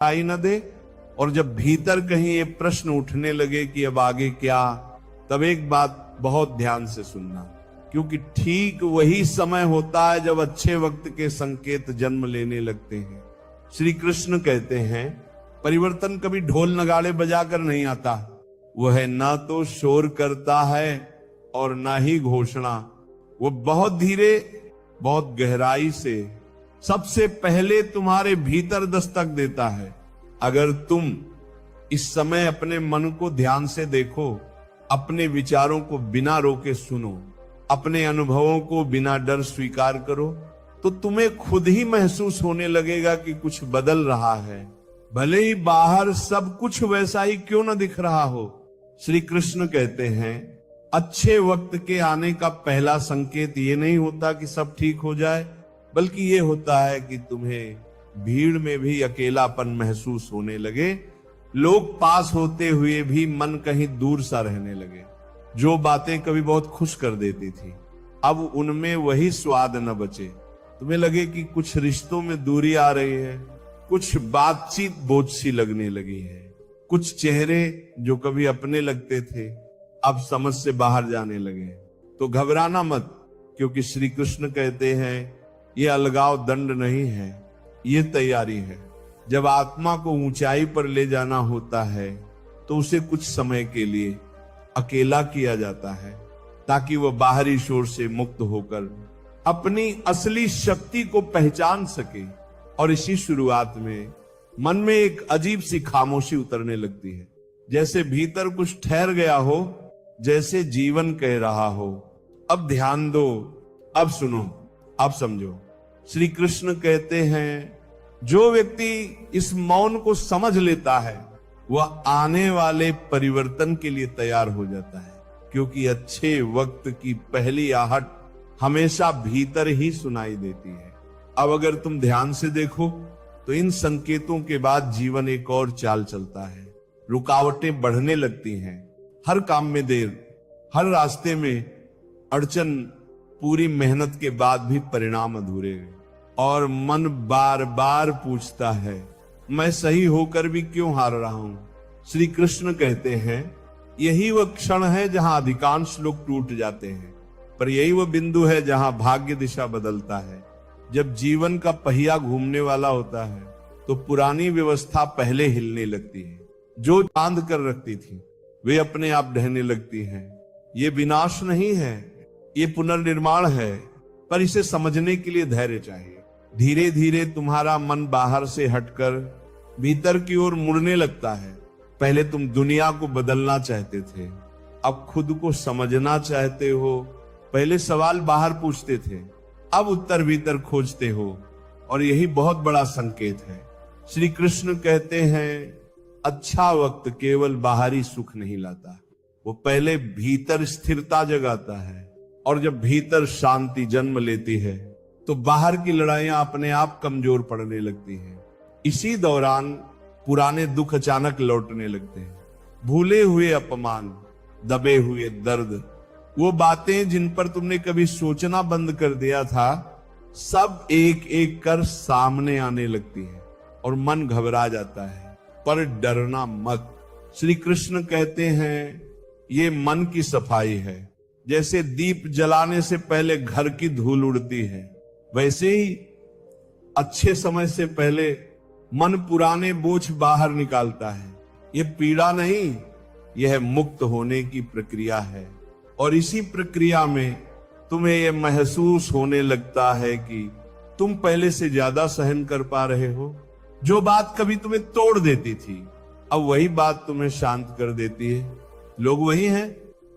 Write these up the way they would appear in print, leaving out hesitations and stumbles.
दिखाई न दे, और जब भीतर कहीं ये प्रश्न उठने लगे कि अब आगे क्या, तब एक बात बहुत ध्यान से सुनना, क्योंकि ठीक वही समय होता है जब अच्छे वक्त के संकेत जन्म लेने लगते हैं। श्री कृष्ण कहते हैं परिवर्तन कभी ढोल नगाड़े बजाकर नहीं आता, वह ना तो शोर करता है और ना ही घोषणा, वो बहुत धीरे बहुत गहराई से सबसे पहले तुम्हारे भीतर दस्तक देता है। अगर तुम इस समय अपने मन को ध्यान से देखो, अपने विचारों को बिना रोके सुनो, अपने अनुभवों को बिना डर स्वीकार करो, तो तुम्हें खुद ही महसूस होने लगेगा कि कुछ बदल रहा है, भले ही बाहर सब कुछ वैसा ही क्यों न दिख रहा हो। श्री कृष्ण कहते हैं अच्छे वक्त के आने का पहला संकेत ये नहीं होता कि सब ठीक हो जाए, बल्कि ये होता है कि तुम्हें भीड़ में भी अकेलापन महसूस होने लगे, लोग पास होते हुए भी मन कहीं दूर सा रहने लगे। जो बातें कभी बहुत खुश कर देती थी, अब उनमें वही स्वाद न बचे। तुम्हें लगे कि कुछ रिश्तों में दूरी आ रही है, कुछ बातचीत बोझ सी लगने लगी है, कुछ चेहरे जो कभी अपने लगते थे अब समझ से बाहर जाने लगे। तो घबराना मत, क्योंकि श्री कृष्ण कहते हैं ये अलगाव दंड नहीं है, ये तैयारी है। जब आत्मा को ऊंचाई पर ले जाना होता है तो उसे कुछ समय के लिए अकेला किया जाता है, ताकि वह बाहरी शोर से मुक्त होकर अपनी असली शक्ति को पहचान सके। और इसी शुरुआत में मन में एक अजीब सी खामोशी उतरने लगती है, जैसे भीतर कुछ ठहर गया हो, जैसे जीवन कह रहा हो अब ध्यान दो, अब सुनो, अब समझो। श्री कृष्ण कहते हैं जो व्यक्ति इस मौन को समझ लेता है वह आने वाले परिवर्तन के लिए तैयार हो जाता है, क्योंकि अच्छे वक्त की पहली आहट हमेशा भीतर ही सुनाई देती है। अब अगर तुम ध्यान से देखो तो इन संकेतों के बाद जीवन एक और चाल चलता है। रुकावटें बढ़ने लगती हैं, हर काम में देर, हर रास्ते में अड़चन, पूरी मेहनत के बाद भी परिणाम अधूरे, और मन बार बार पूछता है मैं सही होकर भी क्यों हार रहा हूं। श्री कृष्ण कहते हैं यही वह क्षण है जहां अधिकांश लोग टूट जाते हैं, पर यही वह बिंदु है जहां भाग्य दिशा बदलता है। जब जीवन का पहिया घूमने वाला होता है तो पुरानी व्यवस्था पहले हिलने लगती है, जो बांध कर रखती थी वे अपने आप ढहने लगती हैं। ये विनाश नहीं है, ये पुनर्निर्माण है, पर इसे समझने के लिए धैर्य चाहिए। धीरे धीरे तुम्हारा मन बाहर से हटकर भीतर की ओर मुड़ने लगता है। पहले तुम दुनिया को बदलना चाहते थे, अब खुद को समझना चाहते हो। पहले सवाल बाहर पूछते थे, अब उत्तर भीतर खोजते हो, और यही बहुत बड़ा संकेत है। श्री कृष्ण कहते हैं अच्छा वक्त केवल बाहरी सुख नहीं लाता, वो पहले भीतर स्थिरता जगाता है, और जब भीतर शांति जन्म लेती है तो बाहर की लड़ाइयां अपने आप कमजोर पड़ने लगती हैं। इसी दौरान पुराने दुख अचानक लौटने लगते हैं, भूले हुए अपमान, दबे हुए दर्द, वो बातें जिन पर तुमने कभी सोचना बंद कर दिया था, सब एक एक कर सामने आने लगती है और मन घबरा जाता है। पर डरना मत। श्री कृष्ण कहते हैं ये मन की सफाई है। जैसे दीप जलाने से पहले घर की धूल उड़ती है, वैसे ही अच्छे समय से पहले मन पुराने बोझ बाहर निकालता है। ये पीड़ा नहीं, यह मुक्त होने की प्रक्रिया है। और इसी प्रक्रिया में तुम्हें यह महसूस होने लगता है कि तुम पहले से ज्यादा सहन कर पा रहे हो। जो बात कभी तुम्हें तोड़ देती थी, अब वही बात तुम्हें शांत कर देती है। लोग वही हैं,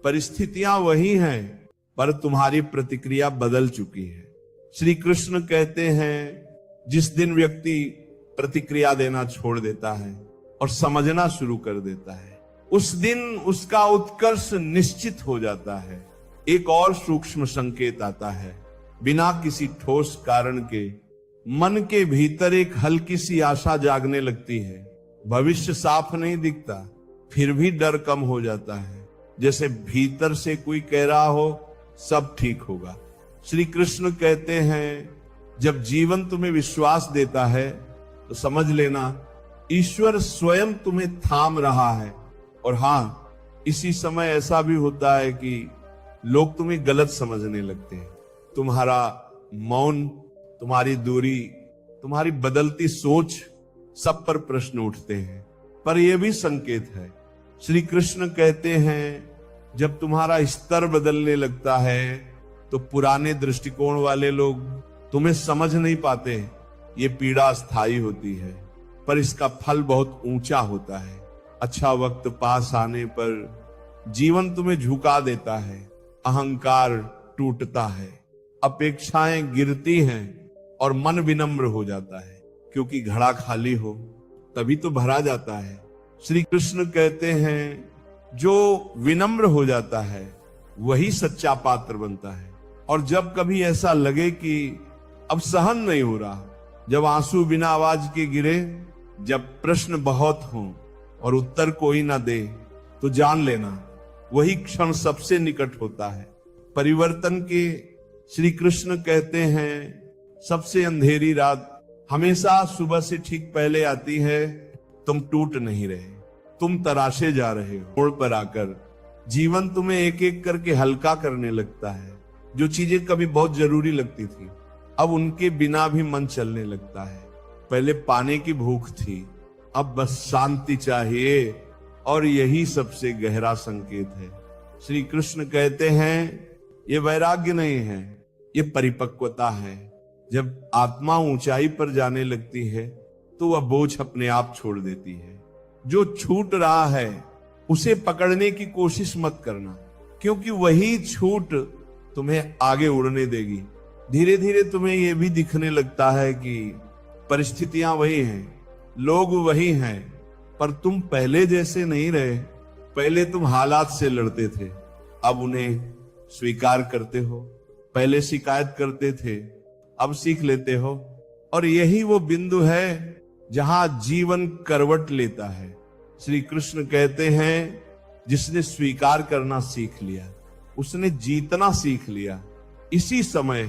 परिस्थितियां वही हैं, पर तुम्हारी प्रतिक्रिया बदल चुकी है। श्री कृष्ण कहते हैं जिस दिन व्यक्ति प्रतिक्रिया देना छोड़ देता है और समझना शुरू कर देता है, उस दिन उसका उत्कर्ष निश्चित हो जाता है। एक और सूक्ष्म संकेत आता है। बिना किसी ठोस कारण के मन के भीतर एक हल्की सी आशा जागने लगती है। भविष्य साफ नहीं दिखता, फिर भी डर कम हो जाता है, जैसे भीतर से कोई कह रहा हो सब ठीक होगा। श्री कृष्ण कहते हैं जब जीवन तुम्हें विश्वास देता है तो समझ लेना ईश्वर स्वयं तुम्हें थाम रहा है। और हाँ, इसी समय ऐसा भी होता है कि लोग तुम्हें गलत समझने लगते हैं। तुम्हारा मौन, तुम्हारी दूरी, तुम्हारी बदलती सोच, सब पर प्रश्न उठते हैं। पर यह भी संकेत है, श्री कृष्ण कहते हैं जब तुम्हारा स्तर बदलने लगता है तो पुराने दृष्टिकोण वाले लोग तुम्हें समझ नहीं पाते। ये पीड़ा स्थायी होती है, पर इसका फल बहुत ऊंचा होता है। अच्छा वक्त पास आने पर जीवन तुम्हें झुका देता है, अहंकार टूटता है, अपेक्षाएं गिरती हैं और मन विनम्र हो जाता है। क्योंकि घड़ा खाली हो तभी तो भरा जाता है। श्री कृष्ण कहते हैं जो विनम्र हो जाता है वही सच्चा पात्र बनता है। और जब कभी ऐसा लगे कि अब सहन नहीं हो रहा, जब आंसू बिना आवाज के गिरे, जब प्रश्न बहुत हों और उत्तर कोई ना दे, तो जान लेना वही क्षण सबसे निकट होता है। परिवर्तन के श्री कृष्ण कहते हैं सबसे अंधेरी रात हमेशा सुबह से ठीक पहले आती है। तुम टूट नहीं रहे, तुम तराशे जा रहे हो। मोड़ पर आकर जीवन तुम्हें एक एक करके हल्का करने लगता है। जो चीजें कभी बहुत जरूरी लगती थी, अब उनके बिना भी मन चलने लगता है। पहले पाने की भूख थी, अब बस शांति चाहिए, और यही सबसे गहरा संकेत है। श्री कृष्ण कहते हैं ये वैराग्य नहीं है, ये परिपक्वता है। जब आत्मा ऊंचाई पर जाने लगती है तो वह बोझ अपने आप छोड़ देती है। जो छूट रहा है उसे पकड़ने की कोशिश मत करना, क्योंकि वही छूट तुम्हें आगे उड़ने देगी। धीरे धीरे तुम्हें यह भी दिखने लगता है कि परिस्थितियां वही हैं, लोग वही हैं, पर तुम पहले जैसे नहीं रहे। पहले तुम हालात से लड़ते थे, अब उन्हें स्वीकार करते हो। पहले शिकायत करते थे, अब सीख लेते हो। और यही वो बिंदु है जहां जीवन करवट लेता है। श्री कृष्ण कहते हैं जिसने स्वीकार करना सीख लिया, उसने जीतना सीख लिया। इसी समय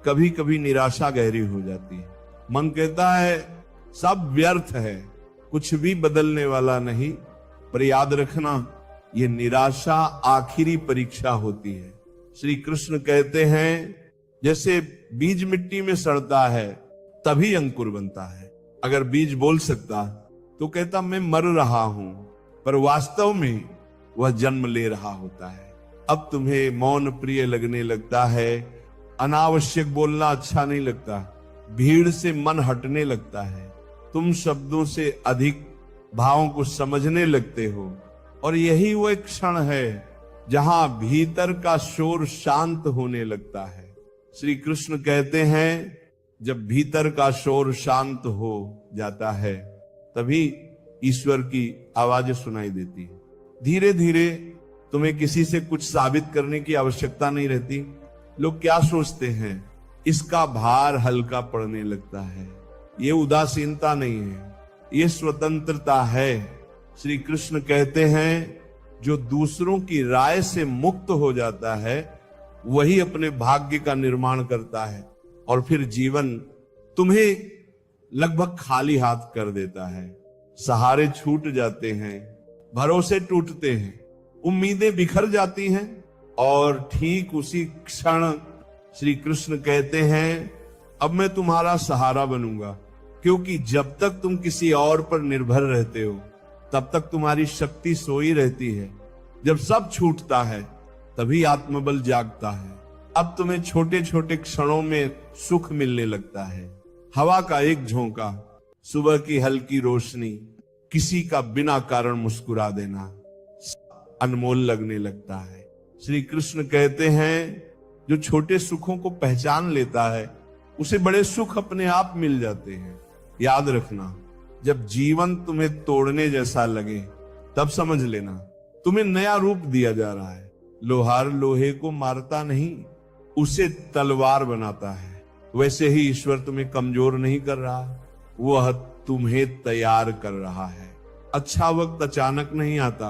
कभी कभी निराशा गहरी हो जाती है। मन कहता है सब व्यर्थ है, कुछ भी बदलने वाला नहीं। पर याद रखना, ये निराशा आखिरी परीक्षा होती है। श्री कृष्ण कहते हैं जैसे बीज मिट्टी में सड़ता है तभी अंकुर बनता है। अगर बीज बोल सकता तो कहता मैं मर रहा हूं, पर वास्तव में वह जन्म ले रहा होता है। अब तुम्हें मौन प्रिय लगने लगता है, अनावश्यक बोलना अच्छा नहीं लगता, भीड़ से मन हटने लगता है, तुम शब्दों से अधिक भावों को समझने लगते हो। और यही वो एक क्षण है जहां भीतर का शोर शांत होने लगता है। श्री कृष्ण कहते हैं जब भीतर का शोर शांत हो जाता है तभी ईश्वर की आवाजें सुनाई देती है। धीरे धीरे तुम्हें किसी से कुछ साबित करने की आवश्यकता नहीं रहती। लोग क्या सोचते हैं, इसका भार हल्का पड़ने लगता है। ये उदासीनता नहीं है, ये स्वतंत्रता है। श्री कृष्ण कहते हैं जो दूसरों की राय से मुक्त हो जाता है वही अपने भाग्य का निर्माण करता है, और फिर जीवन तुम्हें लगभग खाली हाथ कर देता है। सहारे छूट जाते हैं, भरोसे टूटते हैं, उम्मीदें बिखर जाती हैं। और ठीक उसी क्षण श्री कृष्ण कहते हैं अब मैं तुम्हारा सहारा बनूंगा, क्योंकि जब तक तुम किसी और पर निर्भर रहते हो तब तक तुम्हारी शक्ति सोई रहती है। जब सब छूटता है तभी आत्मबल जागता है। अब तुम्हें छोटे छोटे क्षणों में सुख मिलने लगता है। हवा का एक झोंका, सुबह की हल्की रोशनी, किसी का बिना कारण मुस्कुरा देना अनमोल लगने लगता है। श्री कृष्ण कहते हैं जो छोटे सुखों को पहचान लेता है उसे बड़े सुख अपने आप मिल जाते हैं। याद रखना, जब जीवन तुम्हें तोड़ने जैसा लगे तब समझ लेना तुम्हें नया रूप दिया जा रहा है। लोहार लोहे को मारता नहीं, उसे तलवार बनाता है। वैसे ही ईश्वर तुम्हें कमजोर नहीं कर रहा, वह तुम्हें तैयार कर रहा है। अच्छा वक्त अचानक नहीं आता,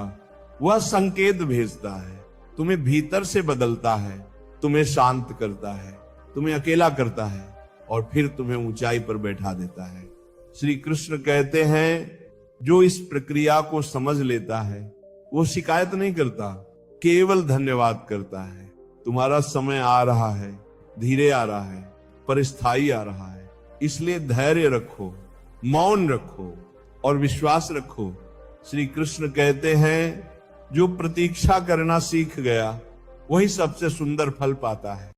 वह संकेत भेजता है। तुम्हें भीतर से बदलता है, तुम्हें शांत करता है, तुम्हें अकेला करता है और फिर तुम्हें ऊंचाई पर बैठा देता है। श्री कृष्ण कहते हैं जो इस प्रक्रिया को समझ लेता है वो शिकायत नहीं करता, केवल धन्यवाद करता है। तुम्हारा समय आ रहा है, धीरे आ रहा है, पर स्थायी आ रहा है, इसलिए धैर्य रखो, मौन रखो और विश्वास रखो। श्री कृष्ण कहते हैं जो प्रतीक्षा करना सीख गया वही सबसे सुंदर फल पाता है।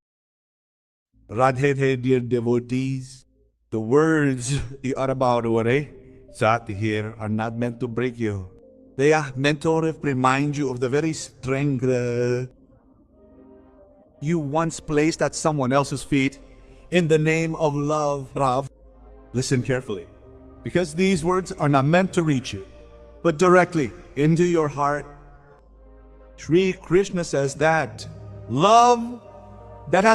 Radhe, dear devotees, the words you are about to start to hear are not meant to break you. They are meant to remind you of the very strength you once placed at someone else's feet in the name of love. Rav, listen carefully, because these words are not meant to reach you, but directly into your heart. Sri Krishna says that love that has